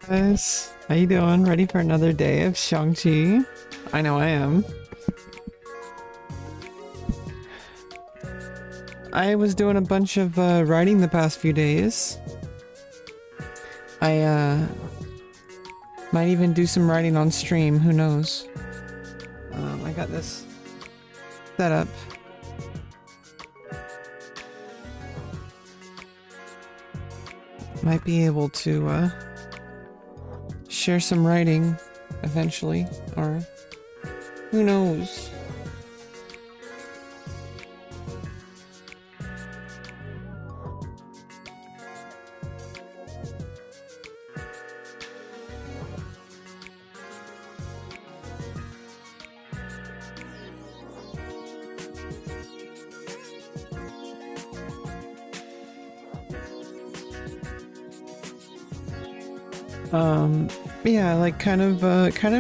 Guys, how you doing? Ready for another day of XiangQi? I know I am. I was doing a bunch of writing the past few days. I might even do some writing on stream, who knows. I got this set up. Might be able to share some writing eventually, or who knows. Yeah, like kind of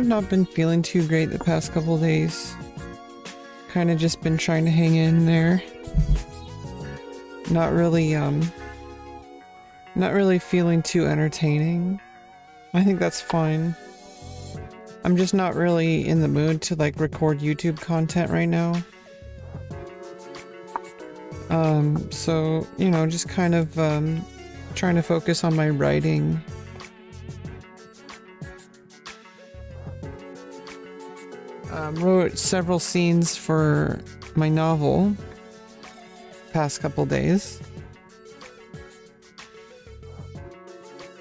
not been feeling too great the past couple days. Kind of just been trying to hang in there. Not really feeling too entertaining. I think that's fine. I'm just not really in the mood to like record YouTube content right now. So, you know, just kind of trying to focus on my writing. Wrote several scenes for my novel past couple days.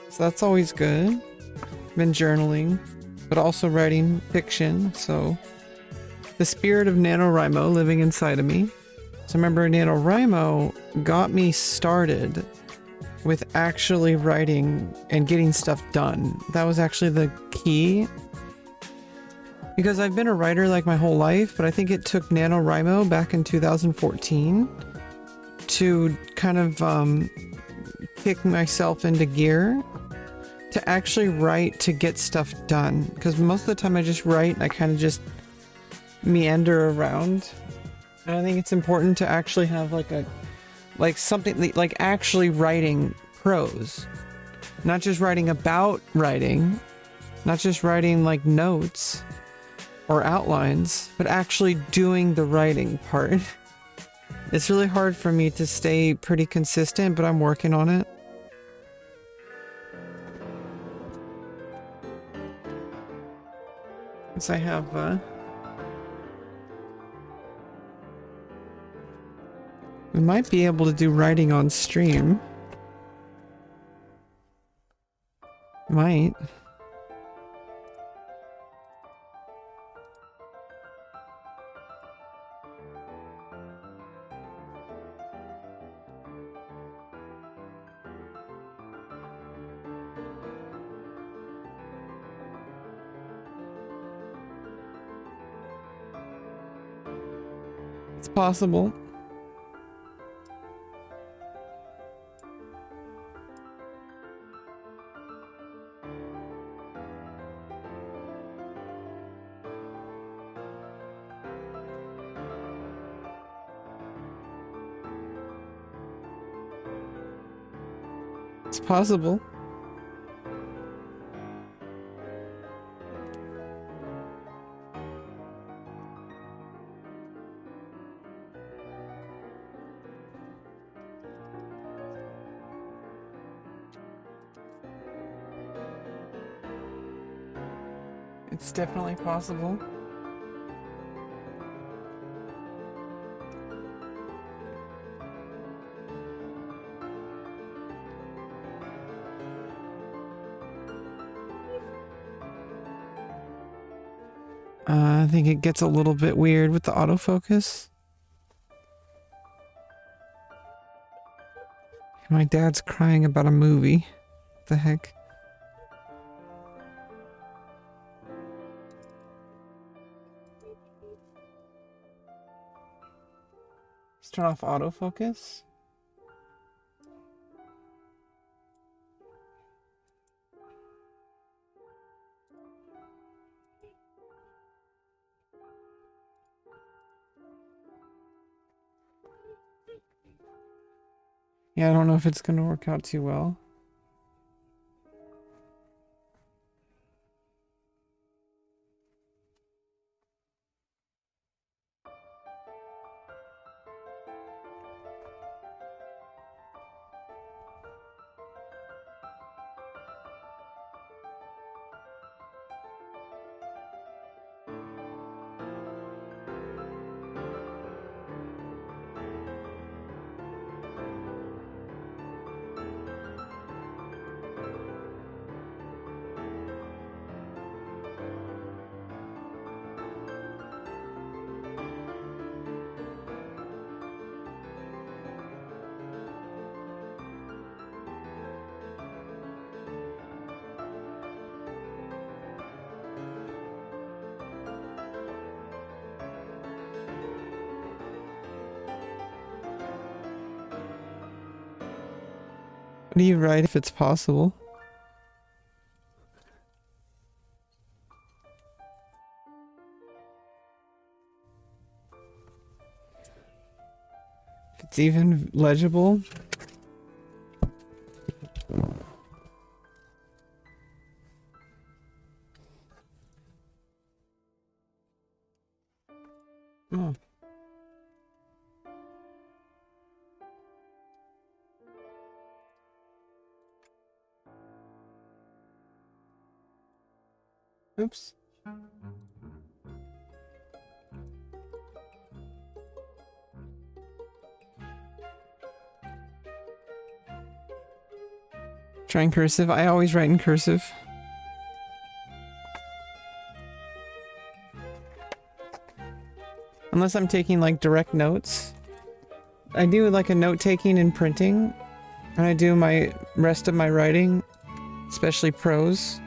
So that's always good. Been journaling, but also writing fiction, so the spirit of NaNoWriMo living inside of me. So remember, NaNoWriMo got me started with actually writing and getting stuff done. That was actually the key. Because I've been a writer like my whole life, but I think it took NaNoWriMo back in 2014 to kind of kick myself into gear to actually write to get stuff done. Because most of the time I just write and I kind of just meander around. And I think it's important to actually have like something like actually writing prose. Not just writing about writing, not just writing like notes or outlines, but actually doing the writing part. It's really hard for me to stay pretty consistent, but I'm working on it. Because I have we might be able to do writing on stream. Might. It's possible. It's possible. It's definitely possible. I think it gets a little bit weird with the autofocus. My dad's crying about a movie. What the heck? Let's turn off autofocus. Yeah, I don't know if it's gonna work out too well. What do you write if it's possible? If it's even legible? Oh. Oops. Try in cursive. I always write in cursive. Unless I'm taking like direct notes. I do like a note taking and printing. And I do my rest of my writing, especially prose.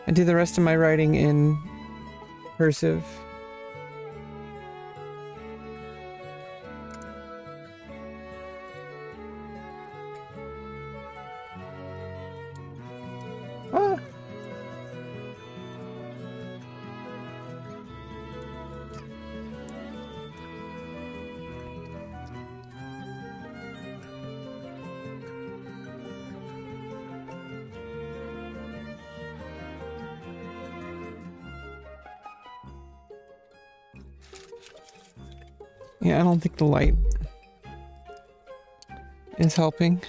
I do the rest of my writing in cursive. Ah. Yeah, I don't think the light is helping.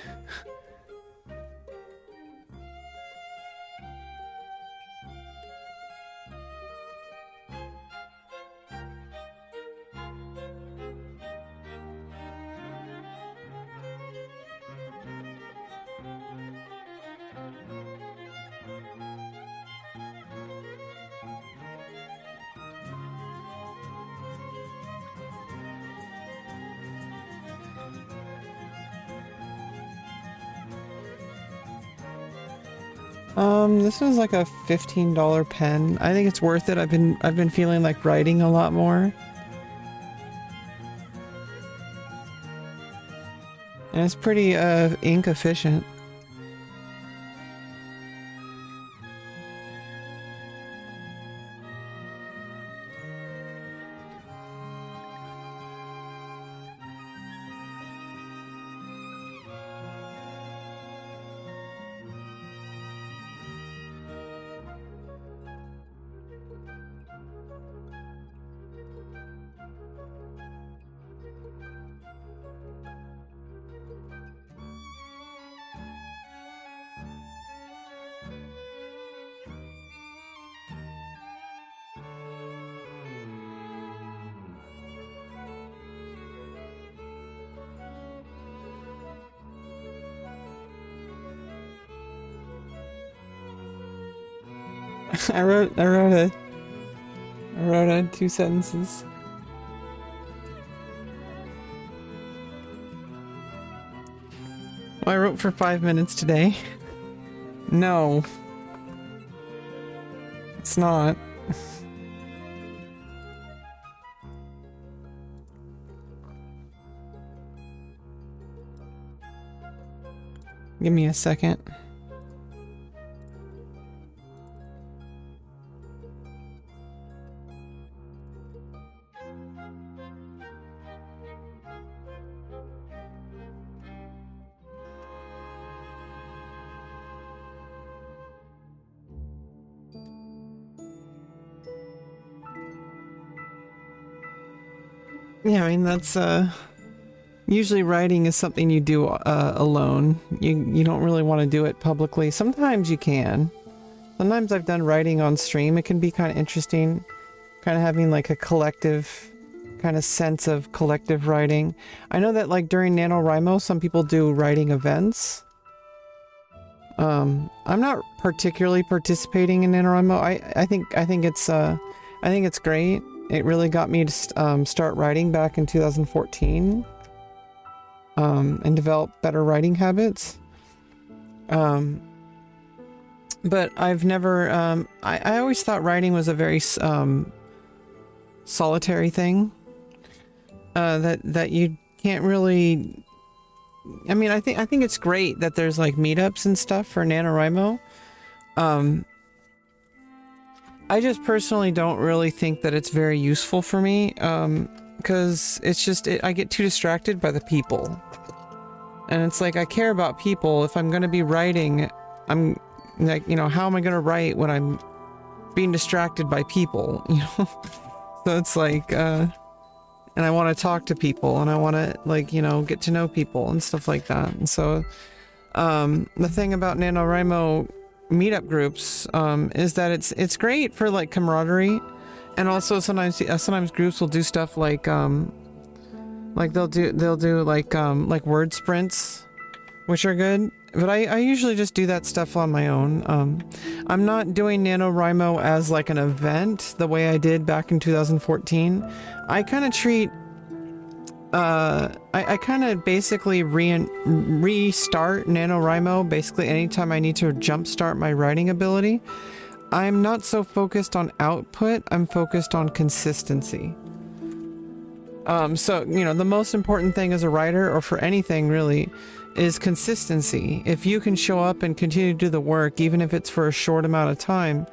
This was like a $15 pen. I think it's worth it. I've been feeling like writing a lot more. And it's pretty ink efficient. I wrote 2 sentences. Well, I wrote for 5 minutes today. No. It's not. Give me a second. Yeah, I mean, that's, usually writing is something you do, alone. You don't really want to do it publicly. Sometimes you can. Sometimes I've done writing on stream. It can be kind of interesting, kind of having like a collective kind of sense of collective writing. I know that like during NaNoWriMo, some people do writing events. I'm not particularly participating in NaNoWriMo. I think it's great. It really got me to start writing back in 2014 and develop better writing habits. But I've never, I always thought writing was a very solitary thing, that you can't really, I mean, I think it's great that there's like meetups and stuff for NaNoWriMo. I just personally don't really think that it's very useful for me, because it's just, I get too distracted by the people. And it's like, I care about people. If I'm going to be writing, I'm like, you know, how am I going to write when I'm being distracted by people, you know? So it's like, and I want to talk to people, and I want to, like, you know, get to know people and stuff like that. And so, the thing about NaNoWriMo meetup groups is that it's great for like camaraderie, and also sometimes groups will do stuff like they'll do like word sprints, which are good, but I usually just do that stuff on my own. I'm not doing NaNoWriMo as like an event the way I did back in 2014. I kind of treat I kind of basically restart NaNoWriMo basically anytime I need to jumpstart my writing ability. I'm not so focused on output, I'm focused on consistency. So, you know, the most important thing as a writer, or for anything really, is consistency. If you can show up and continue to do the work, even if it's for a short amount of time,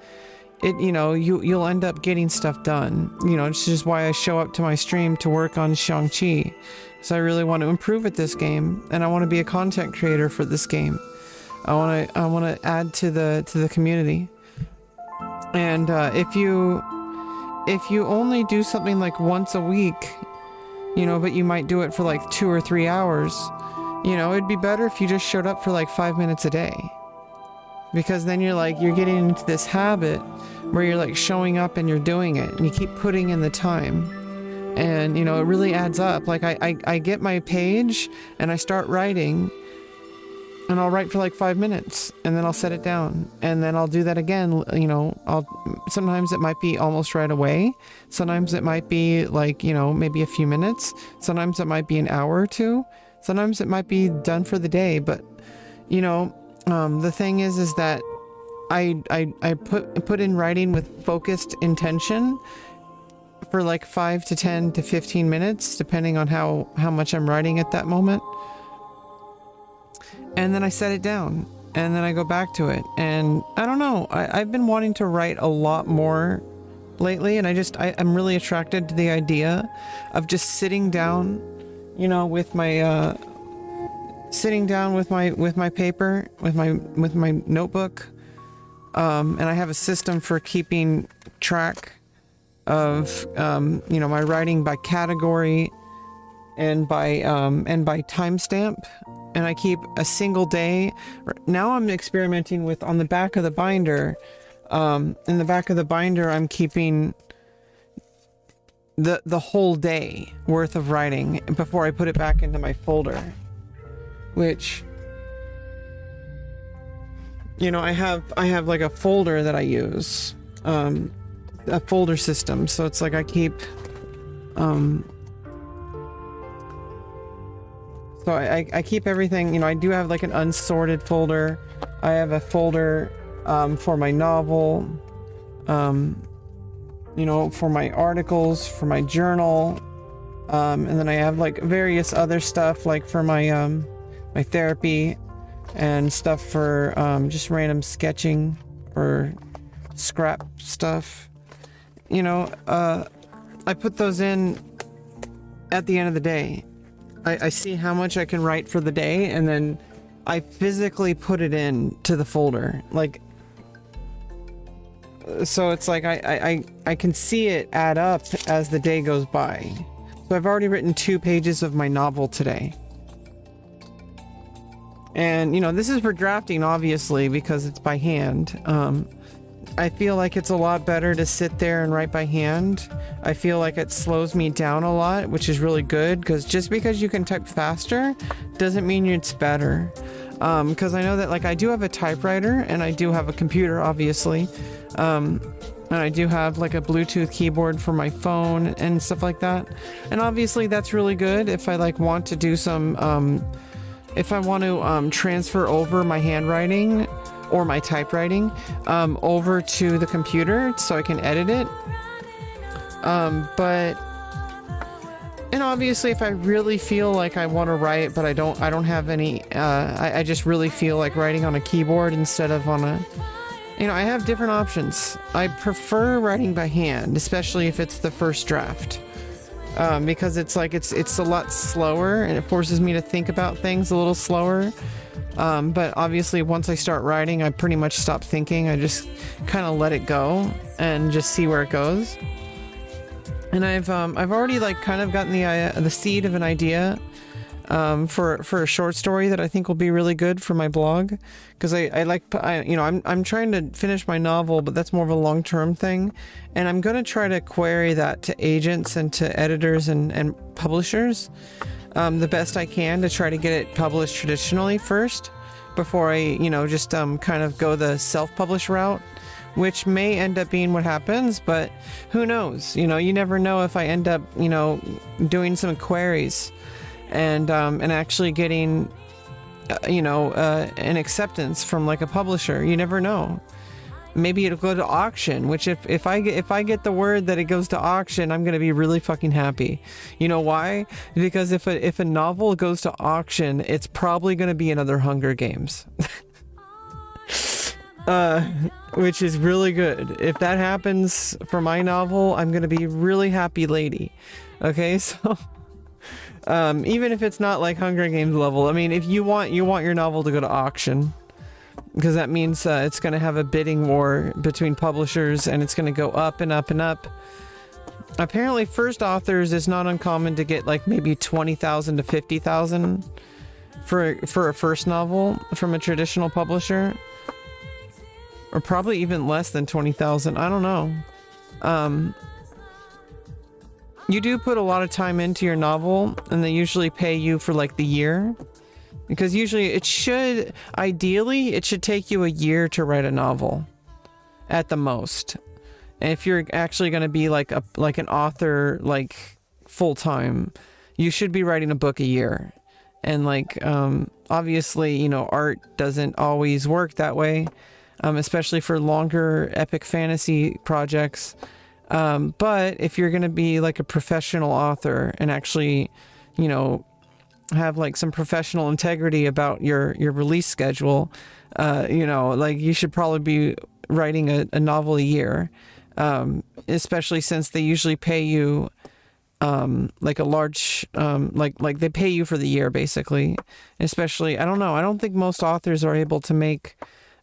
you know, you'll end up getting stuff done. You know, it's just why I show up to my stream to work on XiangQi. So I really want to improve at this game, and I want to be a content creator for this game. I want to add to the community. And if you only do something like once a week, you know, but you might do it for like 2 or 3 hours, you know, it'd be better if you just showed up for like 5 minutes a day. Because then you're getting into this habit where you're like showing up and you're doing it, and you keep putting in the time. And, you know, it really adds up. Like I get my page and I start writing, and I'll write for like 5 minutes, and then I'll set it down, and then I'll do that again. You know, sometimes it might be almost right away. Sometimes it might be like, you know, maybe a few minutes. Sometimes it might be an hour or two. Sometimes it might be done for the day. But, you know, the thing is that I put in writing with focused intention for like 5 to 10 to 15 minutes, depending on how much I'm writing at that moment. And then I set it down, and then I go back to it. And I don't know, I've been wanting to write a lot more lately, and I'm really attracted to the idea of just sitting down, you know, with my paper, with my notebook, and I have a system for keeping track of you know, my writing by category and by timestamp. And I keep a single day. Now I'm experimenting with, on the back of the binder, in the back of the binder, I'm keeping the whole day worth of writing before I put it back into my folder. Which, you know, I have like a folder that I use, a folder system. So it's like I keep, so I keep everything, you know. I do have like an unsorted folder. I have a folder for my novel, you know, for my articles, for my journal, and then I have like various other stuff like for my my therapy, and stuff for just random sketching or scrap stuff. You know, I put those in at the end of the day. I see how much I can write for the day, and then I physically put it in to the folder. Like, so it's like I can see it add up as the day goes by. So I've already written 2 pages of my novel today. And, you know, this is for drafting, obviously, because it's by hand. I feel like it's a lot better to sit there and write by hand. I feel like it slows me down a lot, which is really good, because just because you can type faster doesn't mean it's better. Because I know that, like, I do have a typewriter, and I do have a computer, obviously. And I do have like a Bluetooth keyboard for my phone and stuff like that. And obviously that's really good if I like want to do some, if I want to transfer over my handwriting or my typewriting over to the computer so I can edit it. But, and obviously if I really feel like I want to write, but I don't have any, I just really feel like writing on a keyboard instead of on a, you know, I have different options. I prefer writing by hand, especially if it's the first draft. Because it's like, it's a lot slower and it forces me to think about things a little slower. But obviously once I start writing, I pretty much stop thinking. I just kind of let it go and just see where it goes. And I've already like kind of gotten the seed of an idea for a short story that I think will be really good for my blog, because I'm trying to finish my novel, but that's more of a long-term thing, and I'm going to try to query that to agents and to editors and publishers the best I can, to try to get it published traditionally first before I just kind of go the self-publish route, which may end up being what happens, but who knows? You never know if I end up doing some queries and actually getting an acceptance from like a publisher. You never know. maybe it'll go to auction, which if I get the word that it goes to auction, I'm gonna be really fucking happy. You know why? Because if a novel goes to auction, it's probably gonna be another Hunger Games. Which is really good. If that happens for my novel, I'm gonna be really happy lady. Okay, so even if it's not like Hunger Games level, I mean, if you want your novel to go to auction, because that means it's going to have a bidding war between publishers, and it's going to go up and up and up. Apparently, first authors is not uncommon to get like maybe 20,000 to 50,000 for a first novel from a traditional publisher, or probably even less than 20,000. I don't know. You do put a lot of time into your novel, and they usually pay you for like the year. Because usually ideally, it should take you a year to write a novel at the most. And if you're actually going to be like an author, like full time, you should be writing a book a year. And like, obviously, you know, art doesn't always work that way, especially for longer epic fantasy projects. But if you're going to be like a professional author and actually, you know, have like some professional integrity about your release schedule, you know, like you should probably be writing a novel a year, especially since they usually pay you like a large like they pay you for the year basically. Especially, I don't know, I don't think most authors are able to make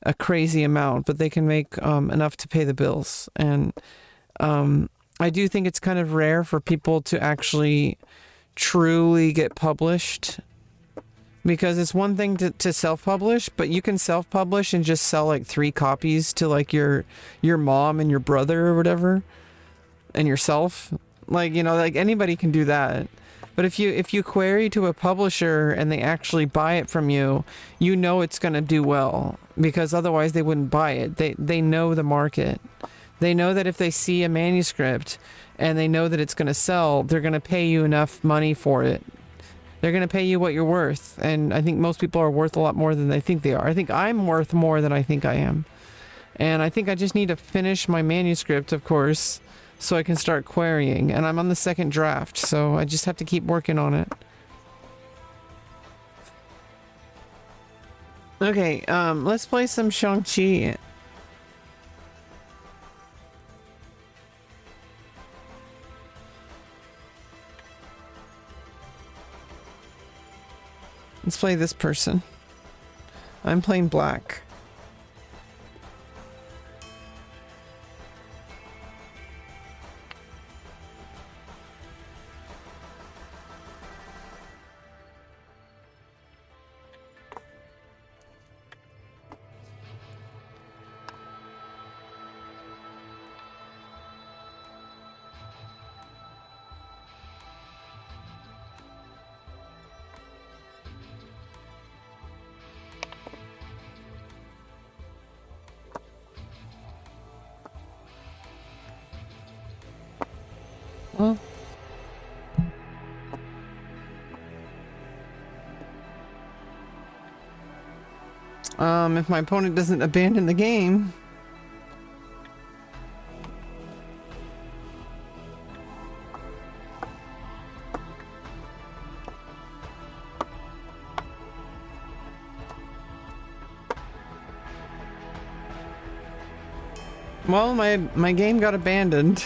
a crazy amount, but they can make enough to pay the bills. And I do think it's kind of rare for people to actually truly get published, because it's one thing to self-publish, but you can self-publish and just sell like 3 copies to like your mom and your brother or whatever, and yourself. Like, you know, like anybody can do that. But if you query to a publisher and they actually buy it from you, you know it's going to do well, because otherwise they wouldn't buy it. They know the market. They know that if they see a manuscript and they know that it's going to sell, they're going to pay you enough money for it. They're going to pay you what you're worth. And I think most people are worth a lot more than they think they are. I think I'm worth more than I think I am. And I think I just need to finish my manuscript, of course, so I can start querying. And I'm on the 2nd draft, so I just have to keep working on it. Okay, let's play some XiangQi. Let's play this person. I'm playing black. Well, if my opponent doesn't abandon the game. Well, my game got abandoned.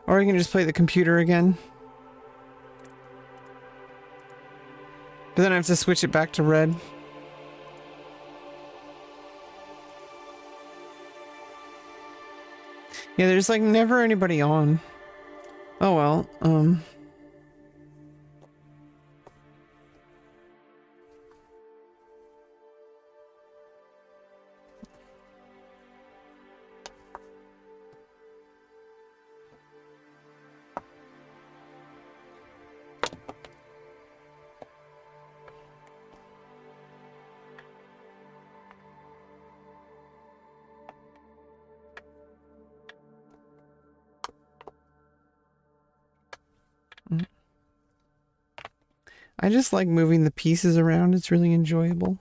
Or you can just play the computer again. But then I have to switch it back to red. Yeah, there's like never anybody on. Oh well, I just like moving the pieces around. It's really enjoyable.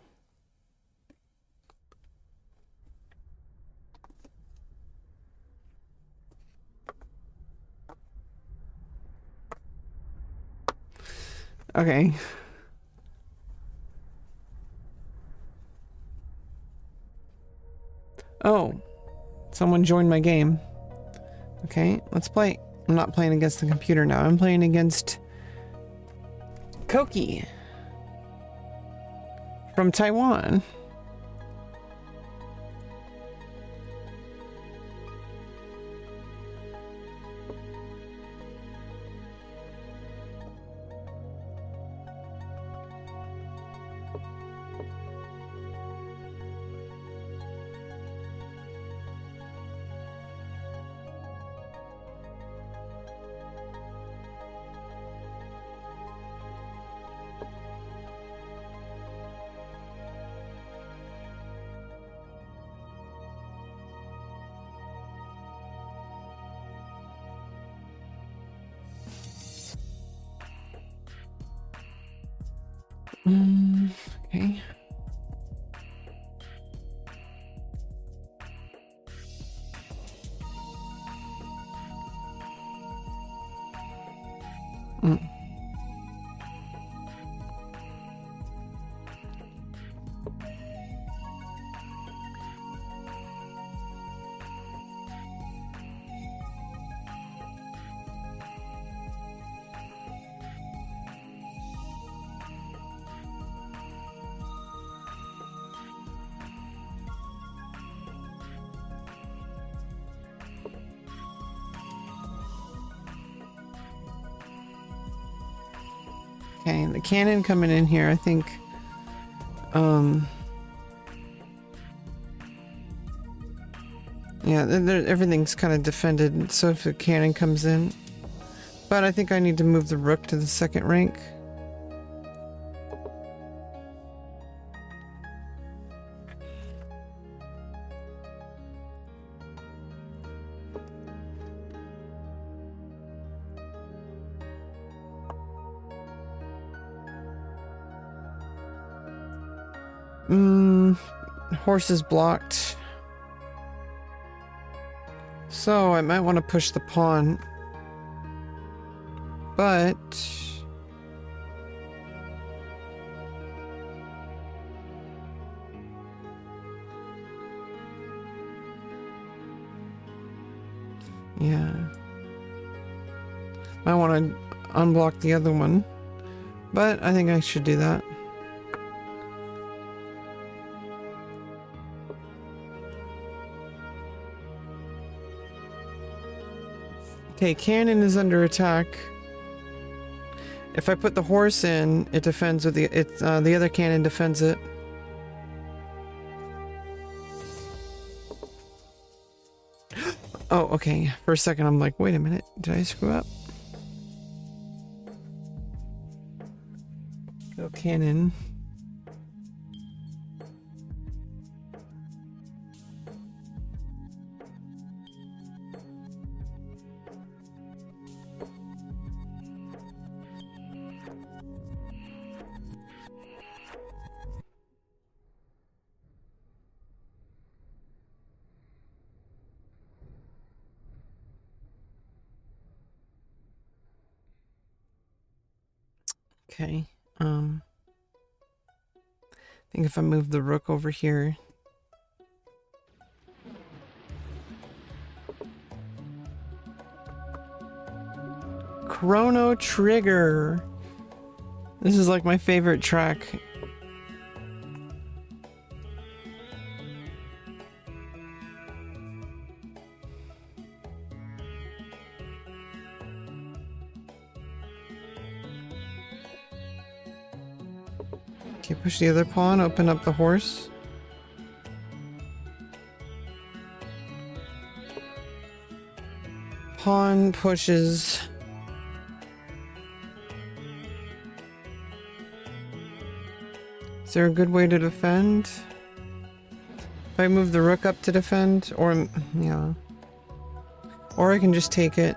Okay. Oh, someone joined my game. Okay, let's play. I'm not playing against the computer now. I'm playing against Koki from Taiwan. Okay. Okay, the cannon coming in here, I think, yeah, everything's kind of defended, so if the cannon comes in, but I think I need to move the rook to the second rank. Horse is blocked. So I might want to push the pawn. But yeah. I want to unblock the other one. But I think I should do that. Okay, cannon is under attack. If I put the horse in, it defends with the other cannon defends it. Oh, okay. For a second, I'm like, wait a minute. Did I screw up? Go cannon. Okay, I think if I move the rook over here. Chrono Trigger. This is like my favorite track. Okay, push the other pawn, open up the horse. Pawn pushes. Is there a good way to defend? If I move the rook up to defend, or yeah. Or I can just take it.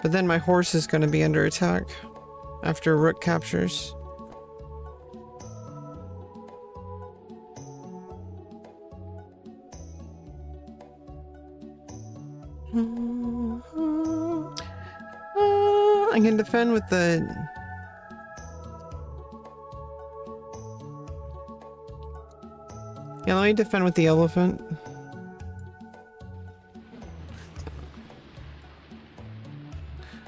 But then my horse is going to be under attack after rook captures. I can defend with the... Yeah, let me defend with the elephant.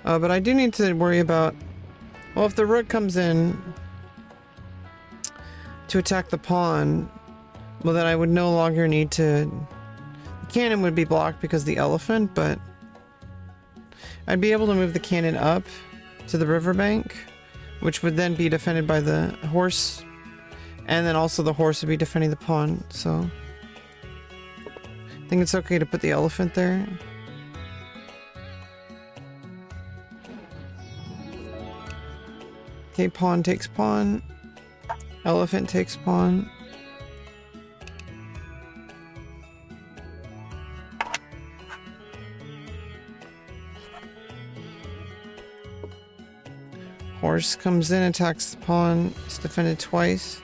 But I do need to worry about... Well, if the rook comes in to attack the pawn, well then I would no longer need to... The cannon would be blocked because of the elephant, but I'd be able to move the cannon up to the riverbank, which would then be defended by the horse, and then also the horse would be defending the pawn, so... I think it's okay to put the elephant there. Okay, pawn takes pawn. Elephant takes pawn. Horse comes in, attacks the pawn. It's defended twice.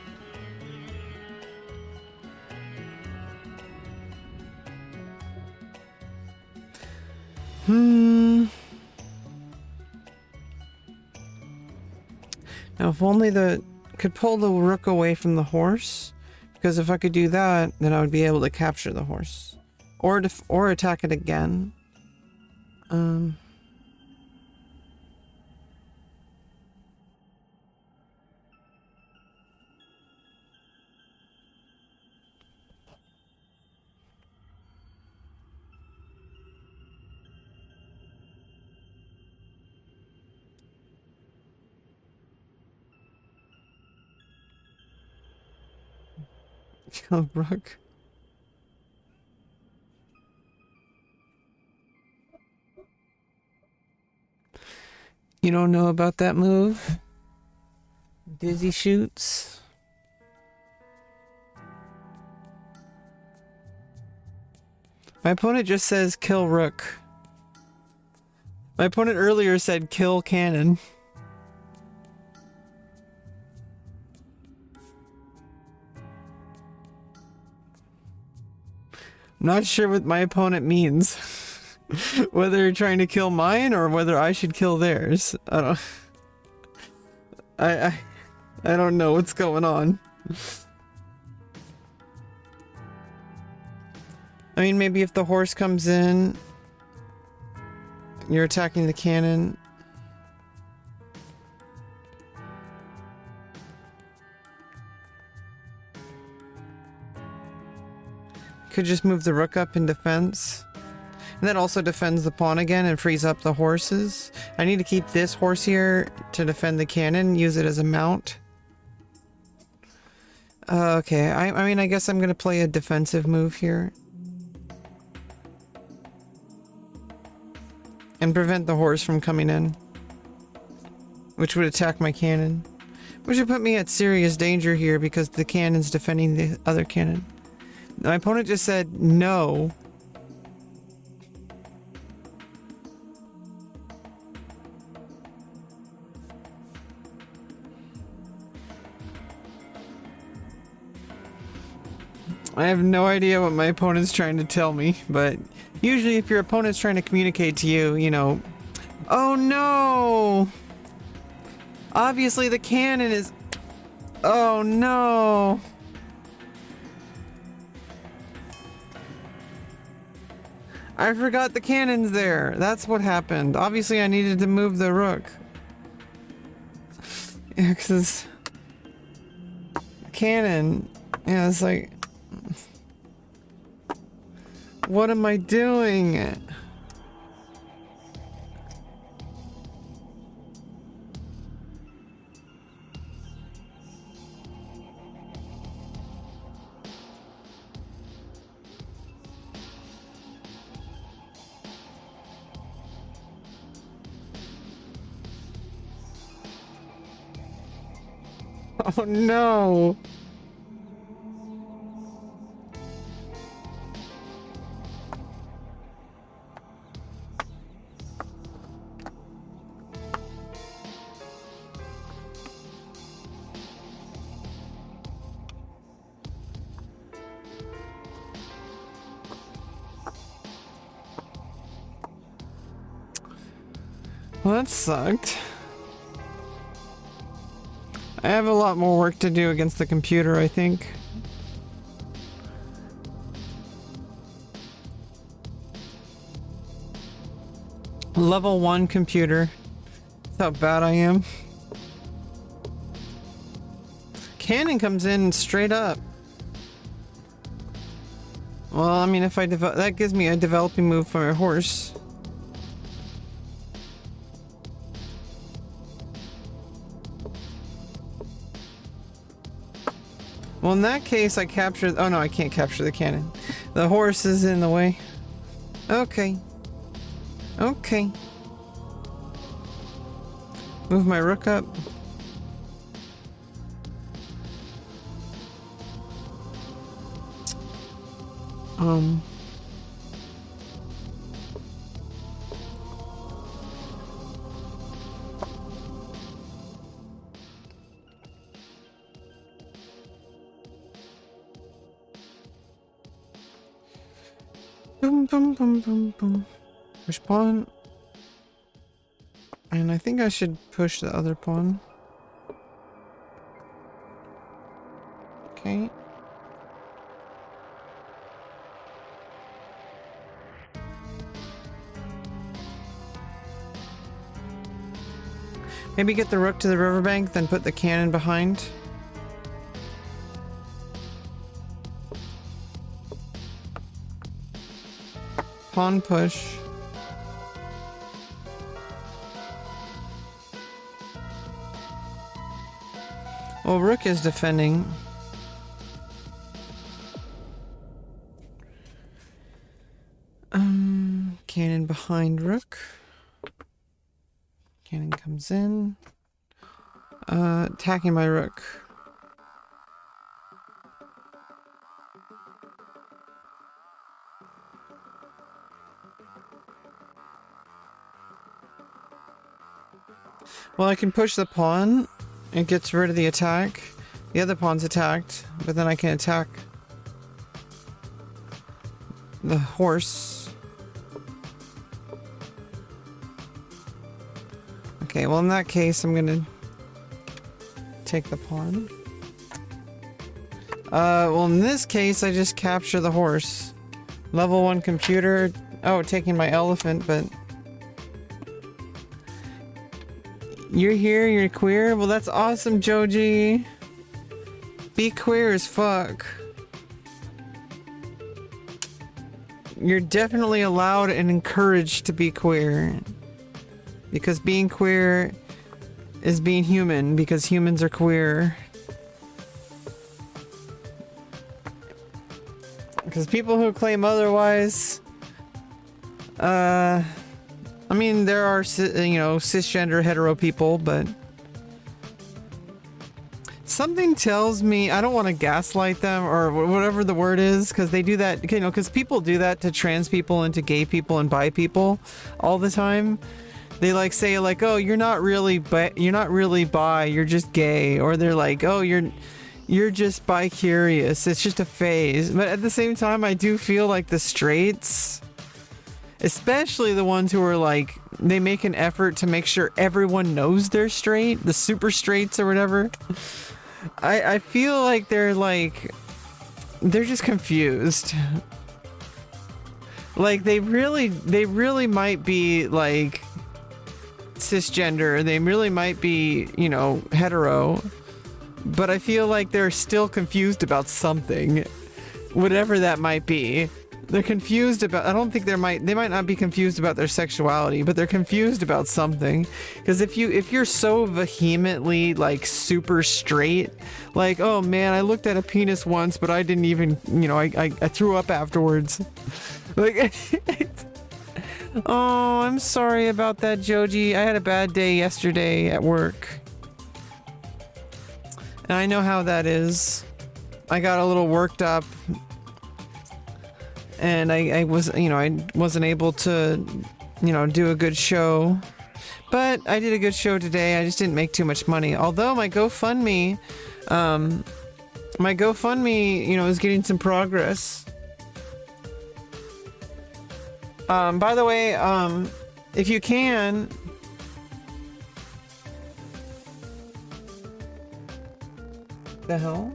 Now, if only could pull the rook away from the horse, because if I could do that, then I would be able to capture the horse, or attack it again. Kill rook. You don't know about that move? Dizzy shoots. My opponent just says kill rook. My opponent earlier said kill cannon. I'm not sure what my opponent means. Whether you're trying to kill mine or whether I should kill theirs. I don't know what's going on. I mean, maybe if the horse comes in, you're attacking the cannon. Could just move the rook up in defense. And that also defends the pawn again and frees up the horses. I need to keep this horse here to defend the cannon, use it as a mount. Okay, I mean, I guess I'm going to play a defensive move here. And prevent the horse from coming in. Which would attack my cannon. Which would put me at serious danger here because the cannon's defending the other cannon. My opponent just said no. I have no idea what my opponent's trying to tell me, but usually if your opponent's trying to communicate to you, you know, oh no! Obviously the cannon is... Oh no! I forgot the cannon's there. That's what happened. Obviously I needed to move the rook. Yeah, because... Cannon... Yeah, it's like... What am I doing? Oh no! Well, that sucked. I have a lot more work to do against the computer, I think. Level 1 computer. That's how bad I am. Cannon comes in straight up. Well, I mean, if I develop, that gives me a developing move for a horse. Well, in that case, I capture. Oh no, I can't capture the cannon. The horse is in the way. Okay. Okay. Move my rook up. Boom, boom, boom, boom, boom. Push pawn. And I think I should push the other pawn. Okay. Maybe get the rook to the riverbank, then put the cannon behind. Pawn push. Well, rook is defending. Cannon behind rook. Cannon comes in. Attacking my rook. Well, I can push the pawn. It gets rid of the attack. The other pawn's attacked, but then I can attack the horse. Okay, well in that case, I'm gonna take the pawn. Well in this case, I just capture the horse. Level 1 computer. Oh, taking my elephant, but... You're here, you're queer? Well, that's awesome, Joji. Be queer as fuck. You're definitely allowed and encouraged to be queer. Because being queer is being human, because humans are queer. Because people who claim otherwise, I mean, there are, you know, cisgender hetero people, but something tells me, I don't want to gaslight them or whatever the word is, because they do that, you know, because people do that to trans people and to gay people and bi people all the time. They like say like, oh, you're not really bi, you're just gay, or they're like, oh, you're just bi-curious, it's just a phase. But at the same time, I do feel like the straights, especially the ones who are like, they make an effort to make sure everyone knows they're straight, the super straights or whatever. I feel like they're just confused. Like they really might be like cisgender, they really might be, you know, hetero, but I feel like they're still confused about something, whatever that might be. They're confused about, I don't think they might not be confused about their sexuality, but they're confused about something. Because if you're so vehemently like super straight, like, oh man, I looked at a penis once, but I didn't even, you know, I threw up afterwards. Like, oh, I'm sorry about that, Joji. I had a bad day yesterday at work. And I know how that is. I got a little worked up. And I was, you know, I wasn't able to, you know, do a good show. But I did a good show today. I just didn't make too much money. Although my GoFundMe, you know, is getting some progress. By the way, if you can, The hell?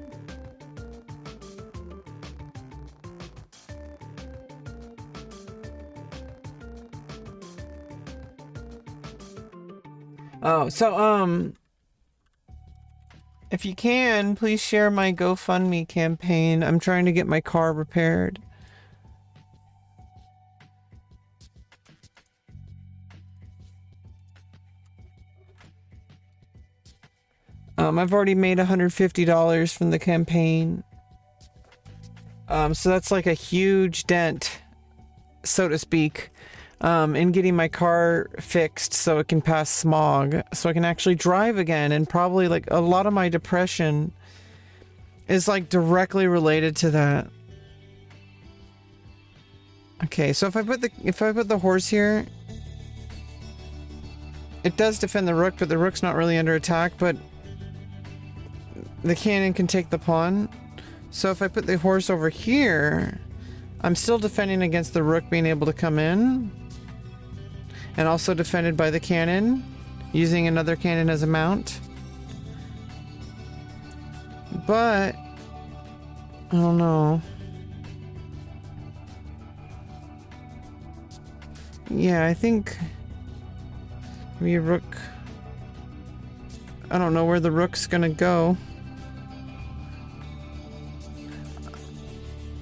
Oh, so, if you can, please share my GoFundMe campaign. I'm trying to get my car repaired. I've already made $150 from the campaign. So that's like a huge dent, so to speak, in getting my car fixed so it can pass smog, so I can actually drive again. And probably like a lot of my depression is like directly related to that. Okay, so if I put the horse here, it does defend the rook, but the rook's not really under attack, but the cannon can take the pawn. So if I put the horse over here, I'm still defending against the rook being able to come in, and also defended by the cannon, using another cannon as a mount. But I don't know. Yeah, I think maybe a rook. I don't know where the rook's gonna go.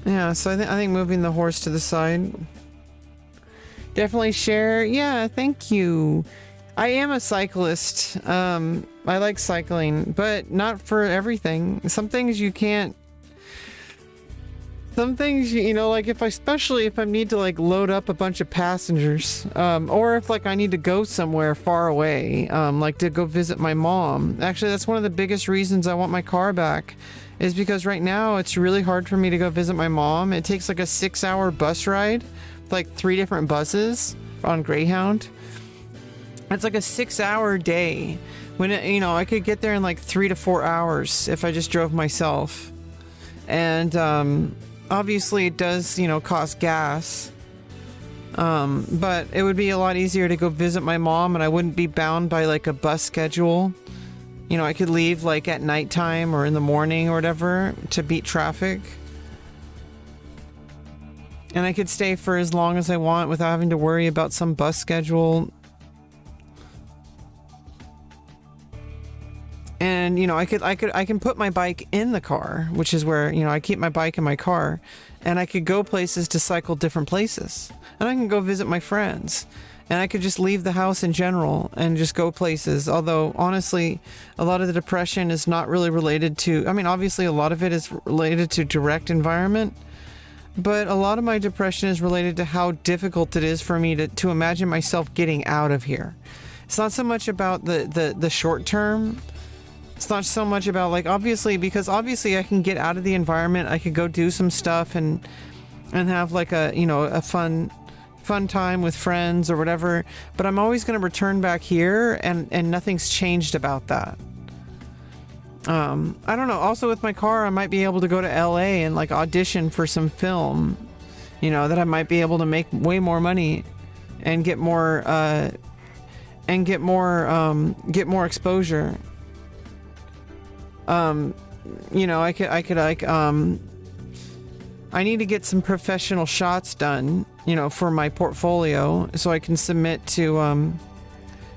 Yeah, so I think moving the horse to the side. Definitely share. Yeah, thank you. I am a cyclist. I like cycling, but not for everything. Some things you can't. Some things, you know, like especially if I need to like load up a bunch of passengers, or if like I need to go somewhere far away, like to go visit my mom. Actually, that's one of the biggest reasons I want my car back, is because right now it's really hard for me to go visit my mom. It takes like a 6-hour bus ride, like 3 different buses on Greyhound. It's like a 6-hour day when it, you know, I could get there in like 3 to 4 hours if I just drove myself. And obviously it does, you know, cost gas. But it would be a lot easier to go visit my mom, and I wouldn't be bound by like a bus schedule. You know, I could leave like at nighttime or in the morning or whatever to beat traffic. And I could stay for as long as I want without having to worry about some bus schedule. And, you know, I can put my bike in the car, which is where, you know, I keep my bike in my car, and I could go places to cycle different places. And I can go visit my friends. And I could just leave the house in general and just go places. Although, honestly, a lot of the depression is not really related to... I mean, obviously, a lot of it is related to direct environment. But a lot of my depression is related to how difficult it is for me to imagine myself getting out of here. It's not so much about the short term. It's not so much about, like, because obviously I can get out of the environment. I could go do some stuff and have, like, a, you know, a fun time with friends or whatever, but I'm always going to return back here, and nothing's changed about that. I don't know. Also with my car, I might be able to go to LA and like audition for some film, you know, that I might be able to make way more money and get more exposure. You know, I could like, I need to get some professional shots done, you know, for my portfolio, so I can submit to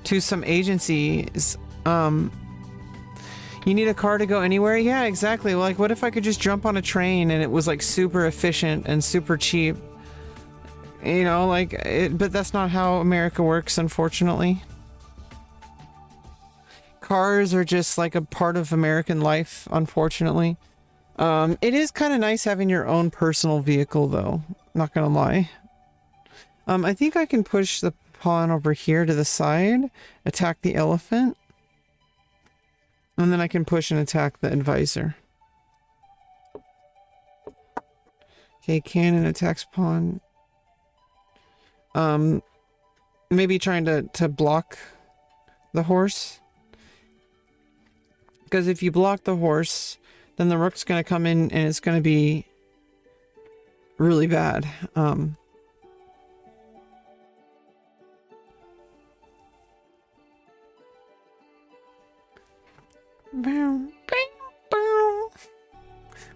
some agencies. You need a car to go anywhere? Yeah, exactly. Like, what if I could just jump on a train and it was like super efficient and super cheap? You know, like, but that's not how America works, unfortunately. Cars are just like a part of American life, unfortunately. It is kind of nice having your own personal vehicle, though. Not gonna lie. I think I can push the pawn over here to the side, attack the elephant, and then I can push and attack the advisor. Okay, cannon attacks pawn. Maybe trying to block the horse. Because if you block the horse, then the rook's going to come in and it's going to be really bad.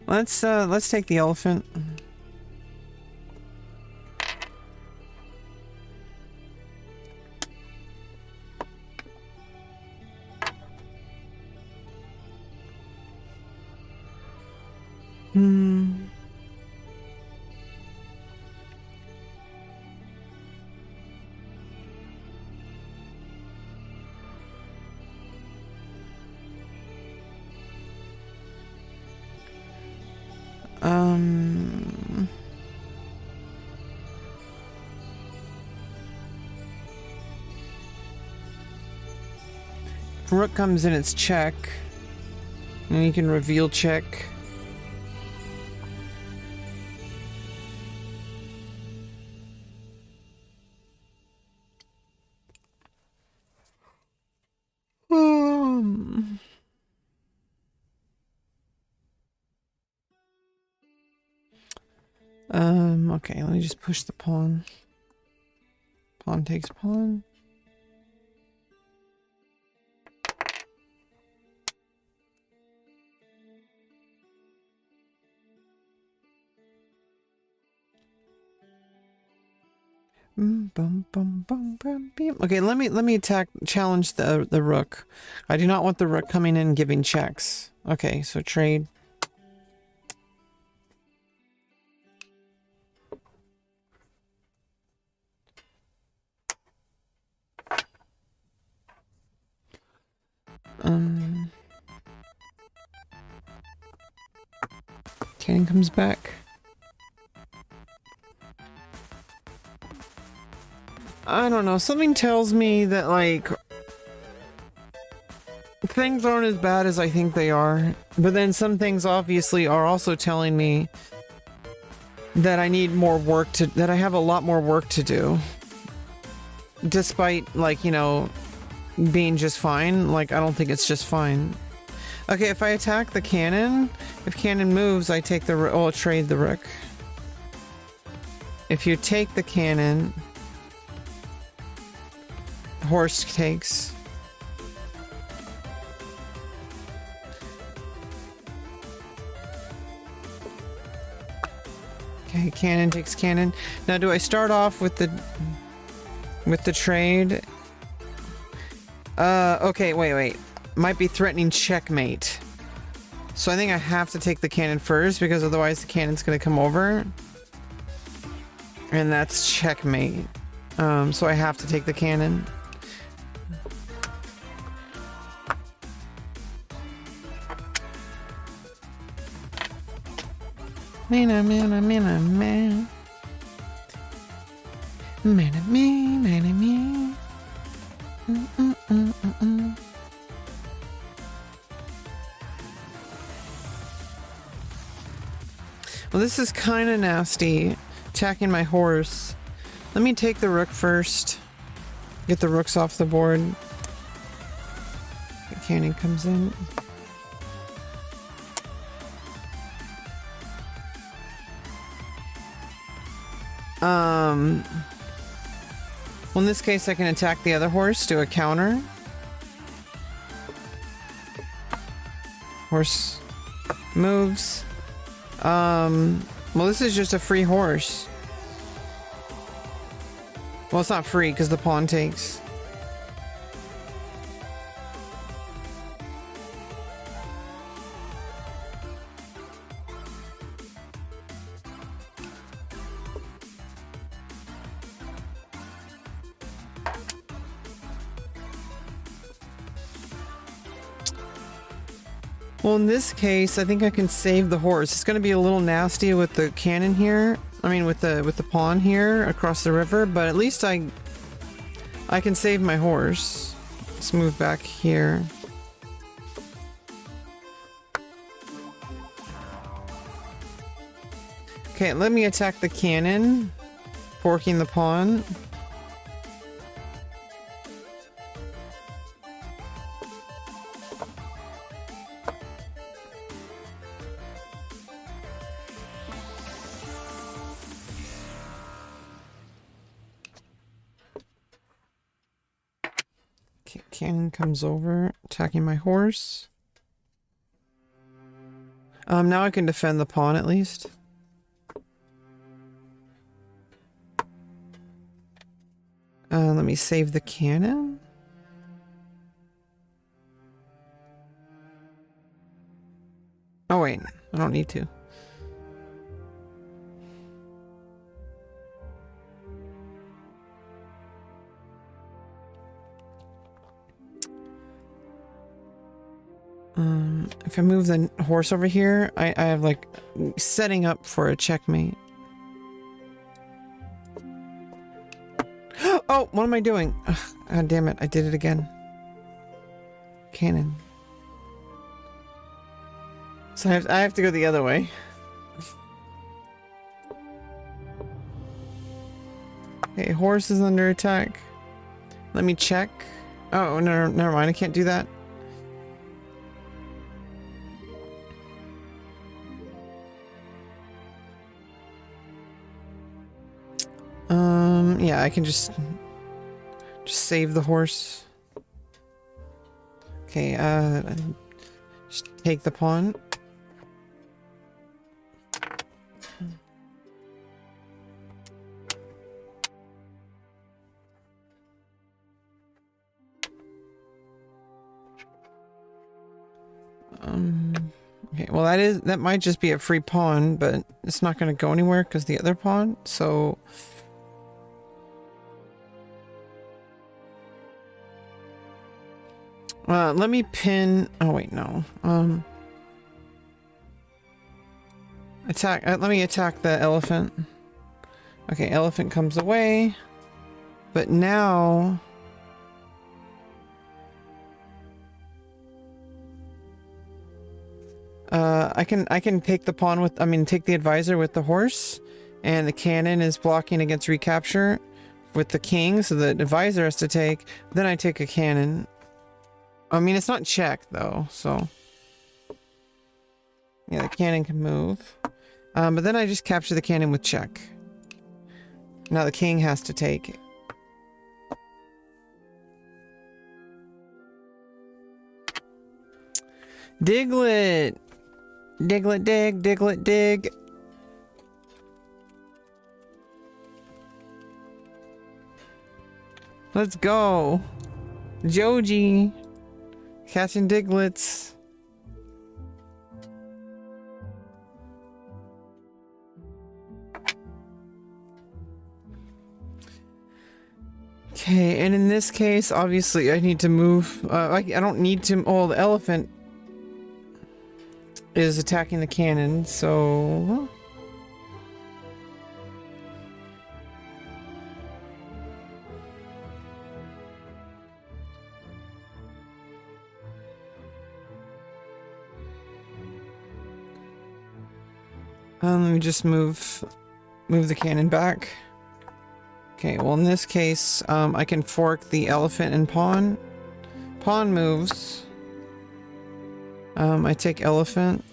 Let's take the elephant. Hmm. Rook comes in, it's check. And you can reveal check. Okay, let me just push the pawn. Pawn takes pawn. Okay, let me challenge the rook. I do not want the rook coming in and giving checks. Okay, so trade. Cannon comes back. I don't know, something tells me that, like, things aren't as bad as I think they are. But then some things obviously are also telling me that I need more work to, that I have a lot more work to do. Despite, like, you know, being just fine. Like, I don't think it's just fine. Okay, if I attack the cannon, if cannon moves, I take the, oh, trade the rook. If you take the cannon, horse takes. Okay, cannon takes cannon. Now, do I start off with the trade? Okay, wait. Might be threatening checkmate. So I think I have to take the cannon first, because otherwise the cannon's gonna come over. And that's checkmate. So I have to take the cannon. Man. Well, this is kind of nasty, attacking my horse. Let me take the rook first. Get the rooks off the board. The cannon comes in. Well, in this case, I can attack the other horse, do a counter. Horse moves. Well, this is just a free horse. Well, it's not free because the pawn takes. Well, in this case, I think I can save the horse. It's going to be a little nasty with the cannon here. I mean, with the pawn here across the river, but at least I can save my horse. Let's move back here. Okay, let me attack the cannon, forking the pawn. Cannon comes over, attacking my horse. Now I can defend the pawn at least. Let me save the cannon. Oh wait, I don't need to. If I move the horse over here, I have like setting up for a checkmate. Oh, what am I doing? Ugh, God damn it, I did it again. Cannon. So I have to go the other way. Okay, horse is under attack. Let me check. Oh, no, never mind, I can't do that. Yeah, I can just save the horse. Okay, just take the pawn. Okay, well that might just be a free pawn, but it's not going to go anywhere because the other pawn, so... let me pin... Oh wait, no. Attack... let me attack the elephant. Okay, elephant comes away. But now... I can take the pawn with... take the advisor with the horse. And the cannon is blocking against recapture with the king, so the advisor has to take. Then I take a cannon. It's not checked, though, so... Yeah, the cannon can move. But then I just capture the cannon with check. Now the king has to take. Diglett! Diglett dig, Diglett dig. Let's go. Joji. Catching Digletts. Okay, and in this case, obviously I need to move. I don't need to... Oh, the elephant is attacking the cannon, so... let me just move the cannon back. Okay, well in this case, I can fork the elephant and pawn. Pawn moves. I take elephant.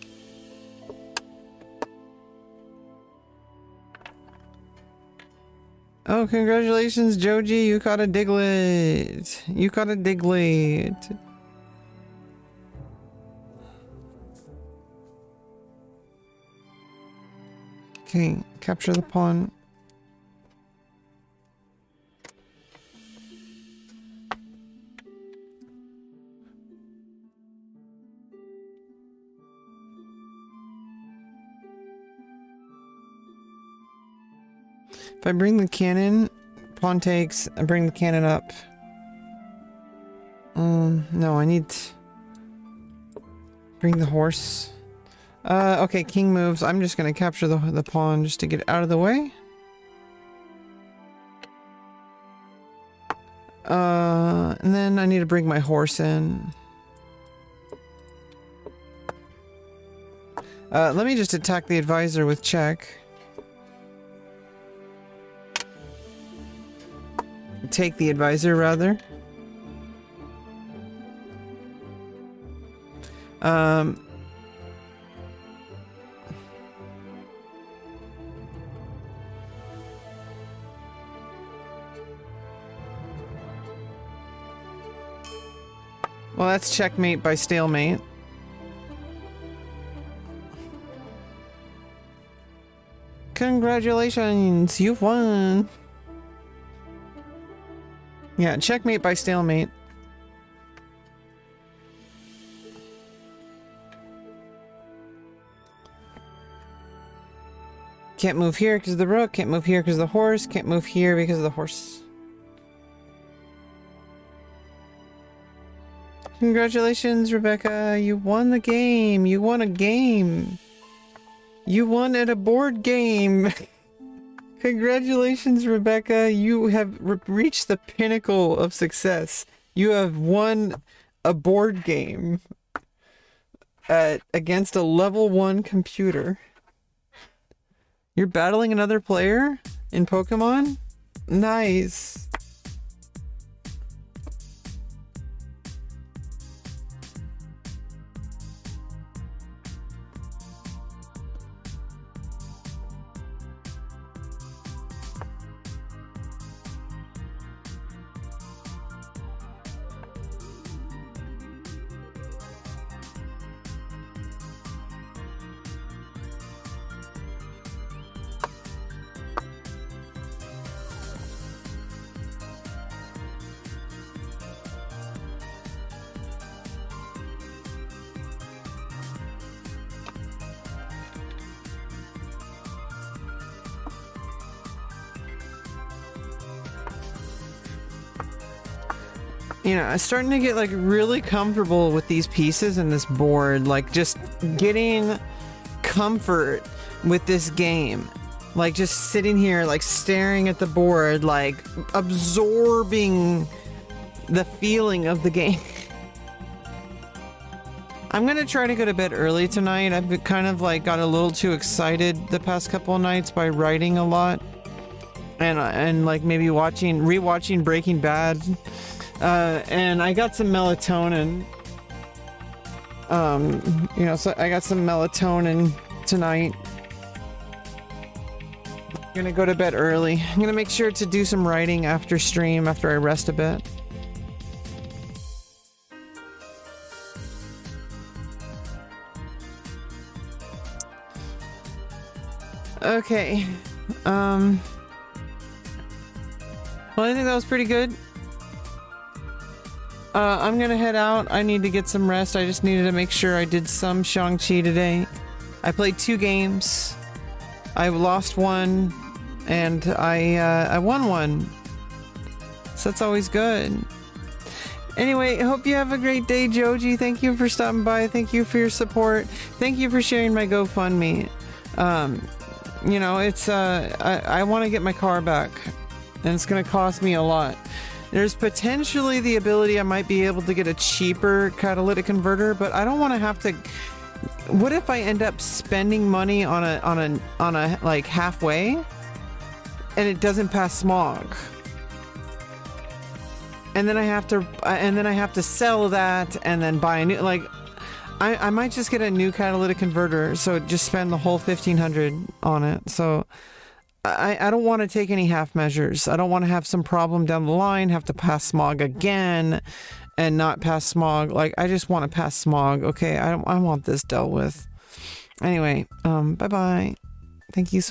Oh, congratulations, Joji! You caught a Diglett! You caught a Diglett! Okay, capture the pawn. If I bring the cannon, pawn takes, I bring the cannon up. No, I need to bring the horse. Okay, king moves. I'm just gonna capture the pawn just to get out of the way. And then I need to bring my horse in. Let me just attack the advisor with check. Take the advisor, rather. Well, that's checkmate by stalemate. Congratulations, you've won. Yeah, checkmate by stalemate. Can't move here because of the rook, can't move here because of the horse, can't move here because of the horse. Congratulations, Rebecca. You won the game. You won a game. You won at a board game. Congratulations, Rebecca. You have reached the pinnacle of success. You have won a board game against a level 1 computer. You're battling another player in Pokemon? Nice. You know, I'm starting to get like really comfortable with these pieces and this board, like just getting comfort with this game. Like just sitting here, like staring at the board, like absorbing the feeling of the game. I'm gonna try to go to bed early tonight. I've kind of like got a little too excited the past couple of nights by writing a lot. And like maybe rewatching Breaking Bad. And I got some melatonin. You know, so I got some melatonin tonight. I'm gonna go to bed early. I'm gonna make sure to do some writing after stream, after I rest a bit. Okay. Well, I think that was pretty good. I'm gonna head out. I need to get some rest. I just needed to make sure I did some XiangQi today. I played 2 games. I lost 1, and I won 1. So that's always good. Anyway, hope you have a great day, Joji. Thank you for stopping by. Thank you for your support. Thank you for sharing my GoFundMe. You know, it's I want to get my car back, and it's gonna cost me a lot. There's potentially the ability I might be able to get a cheaper catalytic converter, but I don't want to have to. What if I end up spending money on a like halfway, and it doesn't pass smog, and then I have to sell that and then buy a new, like I might just get a new catalytic converter, so just spend the whole 1,500 on it. So. I don't want to take any half measures. I don't want to have some problem down the line, have to pass smog again and not pass smog. Like, I just want to pass smog. Okay, I want this dealt with. Anyway, bye-bye. Thank you so